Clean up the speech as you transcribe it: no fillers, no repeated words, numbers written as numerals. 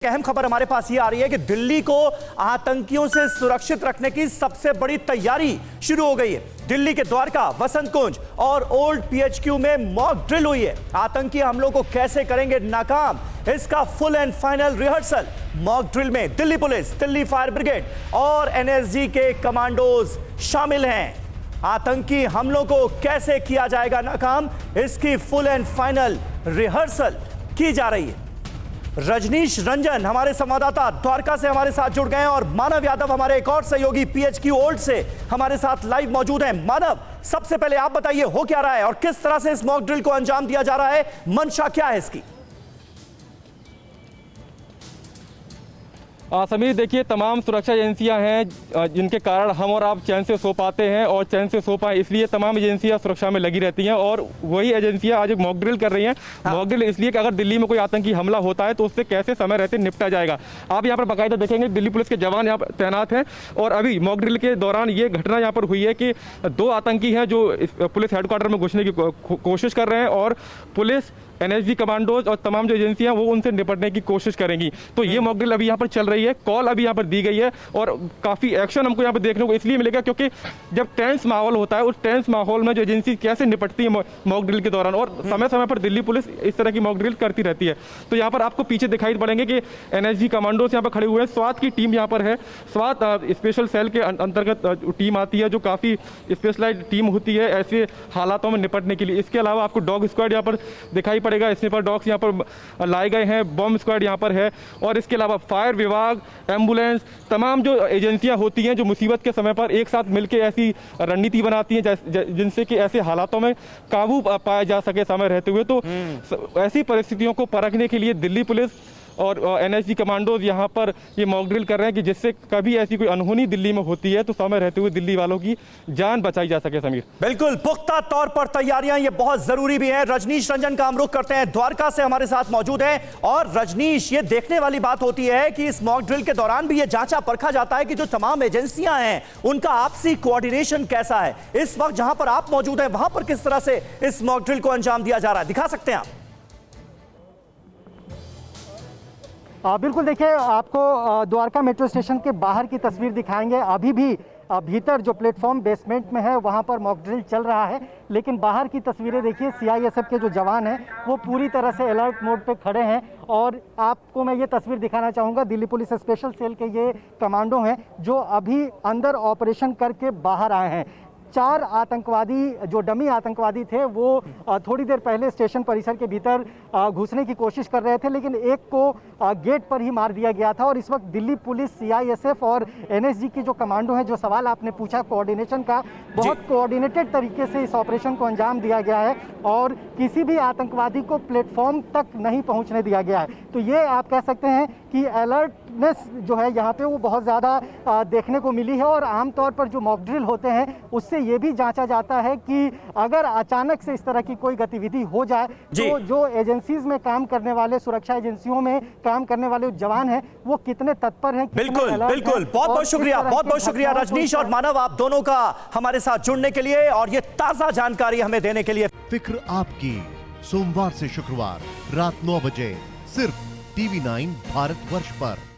अहम खबर हमारे पास ये आ रही है कि दिल्ली को आतंकियों से सुरक्षित रखने की सबसे बड़ी तैयारी शुरू हो गई है। दिल्ली के द्वारका, वसंत कुंज और ओल्ड पीएचक्यू में मॉक ड्रिल हुई है। आतंकी हमलों को कैसे करेंगे नाकाम, इसका full and final rehearsal mock drill में Delhi police, Delhi fire brigade और एनएसजी के कमांडोज शामिल हैं। आतंकी हमलों को कैसे किया जाएगा नाकाम, इसकी फुल एंड फाइनल रिहर्सल की जा रही है। रजनीश रंजन हमारे संवाददाता द्वारका से हमारे साथ जुड़ गए हैं और मानव यादव हमारे एक और सहयोगी पीएचक्यू ओल्ड से हमारे साथ लाइव मौजूद हैं। मानव, सबसे पहले आप बताइए हो क्या रहा है और किस तरह से इस मॉक ड्रिल को अंजाम दिया जा रहा है, मंशा क्या है इसकी? समीर, देखिए, तमाम सुरक्षा एजेंसियां हैं जिनके कारण हम और आप चैन से सो पाते हैं और चैन से सो पाए इसलिए तमाम एजेंसियां सुरक्षा में लगी रहती हैं और वही एजेंसियां आज एक मॉक ड्रिल कर रही हैं। मॉक ड्रिल इसलिए कि अगर दिल्ली में कोई आतंकी हमला होता है तो उससे कैसे समय रहते निपटा जाएगा। आप यहाँ पर बाकायदा देखेंगे दिल्ली पुलिस के जवान यहाँ पर तैनात हैं और अभी मॉक ड्रिल के दौरान ये घटना यहाँ पर हुई है कि 2 आतंकी हैं जो पुलिस हेडक्वार्टर में घुसने की कोशिश कर रहे हैं और पुलिस, एनएसजी कमांडोज और तमाम जो एजेंसियां वो उनसे निपटने की कोशिश करेंगी। तो ये मॉक ड्रिल अभी यहाँ पर चल रही है, कॉल अभी यहाँ पर दी गई है और काफ़ी एक्शन हमको यहाँ पर देखने को इसलिए मिलेगा क्योंकि जब टेंस माहौल होता है उस टेंस माहौल में जो एजेंसी कैसे निपटती है मॉक ड्रिल के दौरान, और समय समय पर दिल्ली पुलिस इस तरह की मॉक ड्रिल करती रहती है। तो यहाँ पर आपको पीछे दिखाई पड़ेंगे कि एनएसजी कमांडोज यहाँ पर खड़े हुए हैं, स्वात की टीम यहाँ पर है। स्वात स्पेशल सेल के अंतर्गत टीम आती है जो काफ़ी स्पेशलाइज्ड टीम होती है ऐसे हालातों में निपटने के लिए। इसके अलावा आपको डॉग स्क्वाड यहाँ पर दिखाई पड़ेगा, स्नाइपर डॉग्स यहाँ पर लाए गए हैं, बॉम्ब स्क्वाड यहाँ पर है और इसके अलावा फायर विभाग, एम्बुलेंस, तमाम जो एजेंसियां होती हैं जो मुसीबत के समय पर एक साथ मिलकर ऐसी रणनीति बनाती हैं जिनसे कि ऐसे हालातों में काबू पाया जा सके समय रहते हुए। तो ऐसी परिस्थितियों को परखने के लिए दिल्ली पुलिस और एनएसजी कमांडोज यहाँ पर ये मॉक ड्रिल कर रहे हैं कि जिससे कभी ऐसी कोई अनहोनी दिल्ली में होती है तो समय रहते हुए दिल्ली वालों की जान बचाई जा सके। समीर, बिल्कुल पुख्ता तौर पर तैयारियां ये बहुत जरूरी भी है। रजनीश रंजन का हम रुख करते हैं, द्वारका से हमारे साथ मौजूद है। और रजनीश, ये देखने वाली बात होती है कि इस मॉक ड्रिल के दौरान भी ये जांचा परखा जाता है कि जो तमाम एजेंसियां हैं उनका आपसी कोऑर्डिनेशन कैसा है। इस वक्त जहां पर आप मौजूद हैं वहां पर किस तरह से इस मॉक ड्रिल को अंजाम दिया जा रहा है, दिखा सकते हैं आप? बिल्कुल, देखिए, आपको द्वारका मेट्रो स्टेशन के बाहर की तस्वीर दिखाएंगे। अभी भी भीतर जो प्लेटफॉर्म बेसमेंट में है वहाँ पर मॉक ड्रिल चल रहा है, लेकिन बाहर की तस्वीरें देखिए, सीआईएसएफ के जो जवान हैं वो पूरी तरह से अलर्ट मोड पे खड़े हैं। और आपको मैं ये तस्वीर दिखाना चाहूँगा, दिल्ली पुलिस स्पेशल सेल के ये कमांडो हैं जो अभी अंदर ऑपरेशन करके बाहर आए हैं। 4 आतंकवादी जो डमी आतंकवादी थे वो थोड़ी देर पहले स्टेशन परिसर के भीतर घुसने की कोशिश कर रहे थे, लेकिन एक को गेट पर ही मार दिया गया था। और इस वक्त दिल्ली पुलिस, सीआईएसएफ और एनएसजी की जो कमांडो हैं, जो सवाल आपने पूछा कोऑर्डिनेशन का, बहुत कोऑर्डिनेटेड तरीके से इस ऑपरेशन को अंजाम दिया गया है और किसी भी आतंकवादी को प्लेटफॉर्म तक नहीं पहुंचने दिया गया है। तो ये आप कह सकते हैं कि अलर्टनेस जो है यहाँ पे वो बहुत ज़्यादा देखने को मिली है। और आमतौर पर जो मॉक ड्रिल होते हैं उससे ये भी जांचा जाता है कि अगर अचानक से इस तरह की कोई गतिविधि हो जाए तो जो एजेंसीज में काम करने वाले, सुरक्षा एजेंसियों में काम करने वाले जवान हैं वो कितने तत्पर हैं। बिल्कुल बिल्कुल, बहुत बहुत शुक्रिया, बहुत बहुत शुक्रिया रजनीश और मानव, आप दोनों का हमारे साथ जुड़ने के लिए और ये ताजा जानकारी हमें देने के लिए। फिक्र आपकी, सोमवार से शुक्रवार रात 9 बजे सिर्फ TV9 भारतवर्ष पर।